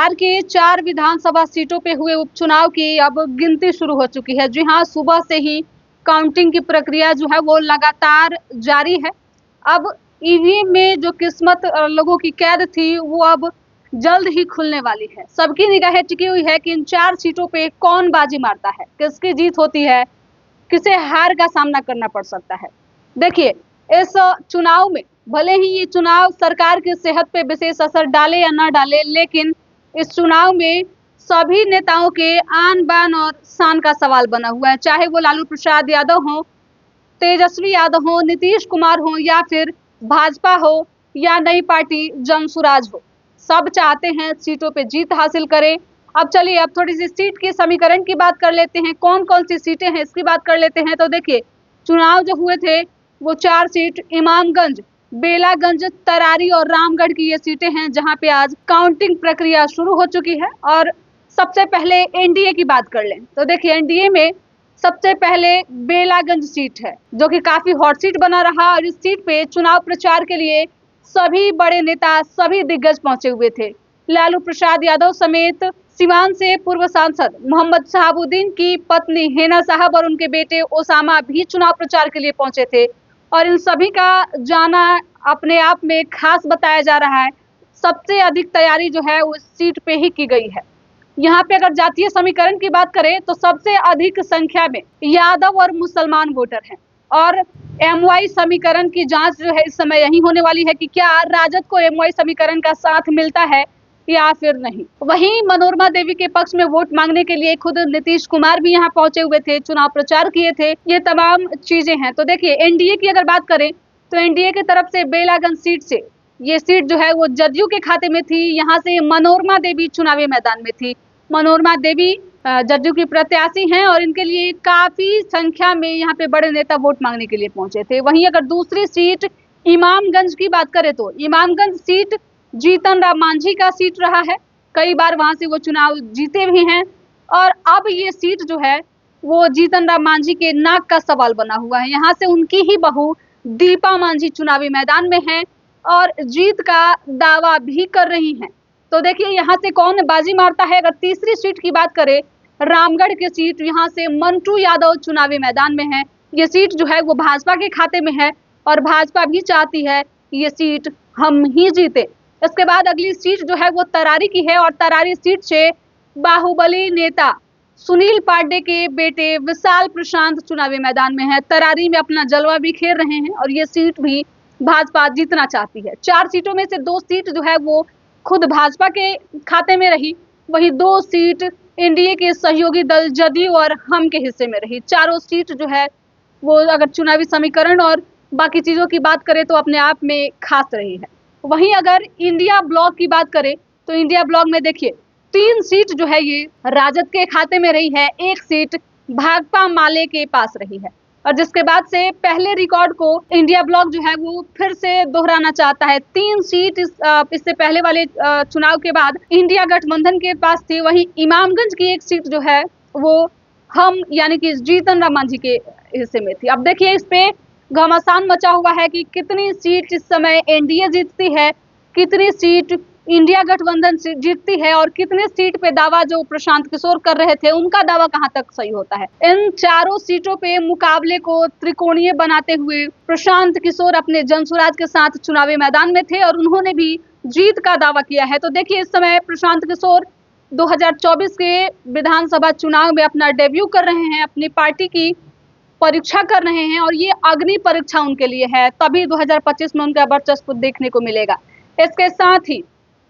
बिहार के 4 विधानसभा सीटों पे हुए उपचुनाव की अब गिनती शुरू हो चुकी है। जी हाँ, सुबह से ही काउंटिंग की प्रक्रिया जो है वो लगातार जारी है। अब ईवीएम में जो किस्मत लोगों की कैद थी वो अब जल्द ही खुलने वाली है। सबकी निगाहें टिकी हुई है कि इन 4 सीटों पे कौन बाजी मारता है, किसकी जीत होती है, किसे हार का सामना करना पड़ सकता है। देखिए, इस चुनाव में भले ही ये चुनाव सरकार की सेहत पे विशेष असर डाले या ना डाले, लेकिन इस चुनाव में सभी नेताओं के आन बान और शान का सवाल बना हुआ है। चाहे वो लालू प्रसाद यादव हो, तेजस्वी यादव हो, नीतीश कुमार हो या फिर भाजपा हो या नई पार्टी जनसुराज हो, सब चाहते हैं सीटों पे जीत हासिल करें। अब चलिए, अब थोड़ी सी सीट के समीकरण की बात कर लेते हैं। कौन कौन सी सीटें हैं इसकी बात कर लेते हैं। तो देखिए, चुनाव जो हुए थे वो 4 सीट इमामगंज, बेलागंज, तरारी और रामगढ़ की ये सीटें हैं जहां पे आज काउंटिंग प्रक्रिया शुरू हो चुकी है। और सबसे पहले एनडीए की बात कर लें तो देखिए, एनडीए में सबसे पहले बेलागंज सीट है जो कि काफी हॉट सीट बना रहा। और इस सीट पे चुनाव प्रचार के लिए सभी बड़े नेता, सभी दिग्गज पहुंचे हुए थे। लालू प्रसाद यादव समेत सिवान से पूर्व सांसद मोहम्मद शहाबुद्दीन की पत्नी हेना साहब और उनके बेटे ओसामा भी चुनाव प्रचार के लिए पहुंचे थे। और इन सभी का जाना अपने आप में खास बताया जा रहा है। सबसे अधिक तैयारी जो है उस सीट पे ही की गई है। यहाँ पे अगर जातीय समीकरण की बात करें तो सबसे अधिक संख्या में यादव और मुसलमान वोटर हैं। और एमवाई समीकरण की जांच जो है इस समय यही होने वाली है कि क्या राजद को एमवाई समीकरण का साथ मिलता है या फिर नहीं। वहीं मनोरमा देवी के पक्ष में वोट मांगने के लिए खुद नीतीश कुमार भी यहाँ पहुंचे हुए थे, चुनाव प्रचार किए थे। ये तमाम चीजें हैं। तो देखिए, एनडीए की अगर बात करें तो एनडीए की तरफ से बेलागंज सीट से ये सीट जो है वो जदयू के खाते में थी। यहाँ से मनोरमा देवी चुनावी मैदान में थी। मनोरमा देवी जदयू की प्रत्याशी हैं और इनके लिए काफी संख्या में यहाँ पे बड़े नेता वोट मांगने के लिए पहुंचे थे। वहीं अगर दूसरी सीट इमामगंज की बात करें तो इमामगंज सीट जीतन राम मांझी का सीट रहा है। कई बार वहां से वो चुनाव जीते भी हैं। और अब ये सीट जो है वो जीतन राम मांझी के नाक का सवाल बना हुआ है। यहाँ से उनकी ही बहू दीपा मांझी चुनावी मैदान में है और जीत का दावा भी कर रही हैं। तो देखिए, यहाँ से कौन बाजी मारता है। अगर तीसरी सीट की बात करें, रामगढ़ की सीट, यहाँ से मंटू यादव चुनावी मैदान में है। ये सीट जो है वो भाजपा के खाते में है और भाजपा भी चाहती है ये सीट हम ही जीते। इसके बाद अगली सीट जो है वो तरारी की है और तरारी सीट से बाहुबली नेता सुनील पांडे के बेटे विशाल प्रशांत चुनावी मैदान में है। तरारी में अपना जलवा बिखेर रहे हैं और ये सीट भी भाजपा जीतना चाहती है। 4 सीटों में से 2 सीट जो है वो खुद भाजपा के खाते में रही, वहीं 2 सीट एनडीए के सहयोगी दल जदयू और हम के हिस्से में रही। चारों सीट जो है वो अगर चुनावी समीकरण और बाकी चीजों की बात करें तो अपने आप में खास रही है। वहीं अगर इंडिया ब्लॉक की बात करें तो इंडिया ब्लॉक में देखिए 3 सीट जो है ये राजद के खाते में रही है, 1 सीट भाकपा माले के पास रही है। और जिसके बाद से पहले रिकॉर्ड को इंडिया ब्लॉक जो है वो फिर से दोहराना चाहता है। 3 सीट इससे पहले वाले चुनाव के बाद इंडिया गठबंधन के पास थी। वहीं इमामगंज की 1 सीट जो है वो हम यानी कि जीतन राम मांझी के हिस्से में थी। अब देखिए, इस पे घमासान मचा हुआ है कि कितनी सीट इस समय एनडीए जीतती है, कितनी सीट इंडिया गठबंधन से जीतती है और कितने सीट पे दावा जो प्रशांत किशोर कर रहे थे उनका दावा कहां तक सही होता है। इन चारों सीटों पे मुकाबले को त्रिकोणीय बनाते हुए प्रशांत किशोर अपने जनसुराज के साथ चुनावी मैदान में थे और उन्होंने भी जीत का दावा किया है। तो देखिए, इस समय प्रशांत किशोर 2024 के विधानसभा चुनाव में अपना डेब्यू कर रहे हैं, अपनी पार्टी की परीक्षा कर रहे हैं और ये अग्नि परीक्षा उनके लिए है। तभी 2025 में उनका वर्चस्व देखने को मिलेगा। इसके साथ ही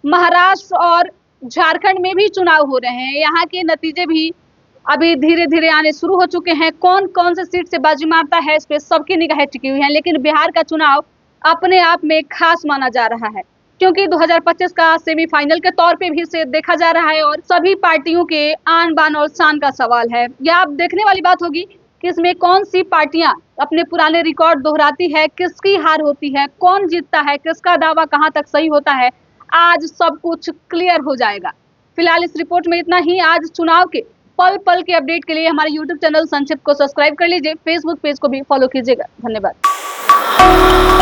महाराष्ट्र और झारखंड में भी चुनाव हो रहे हैं। यहाँ के नतीजे भी अभी धीरे धीरे आने शुरू हो चुके हैं। कौन कौन से सीट से बाजी मारता है इस पे सबकी निगाहें टिकी हुई हैं। लेकिन बिहार का चुनाव अपने आप में खास माना जा रहा है क्योंकि 2025 का सेमीफाइनल के तौर पे भी इसे देखा जा रहा है और सभी पार्टियों के आन बान और शान का सवाल है। यह अब देखने वाली बात होगी कि इसमें कौन सी पार्टियां अपने पुराने रिकॉर्ड दोहराती है, किसकी हार होती है, कौन जीतता है, किसका दावा कहां तक सही होता है। आज सब कुछ क्लियर हो जाएगा। फिलहाल इस रिपोर्ट में इतना ही। आज चुनाव के पल पल के अपडेट के लिए हमारे यूट्यूब चैनल संक्षिप्त को सब्सक्राइब कर लीजिए, फेसबुक पेज को भी फॉलो कीजिएगा। धन्यवाद।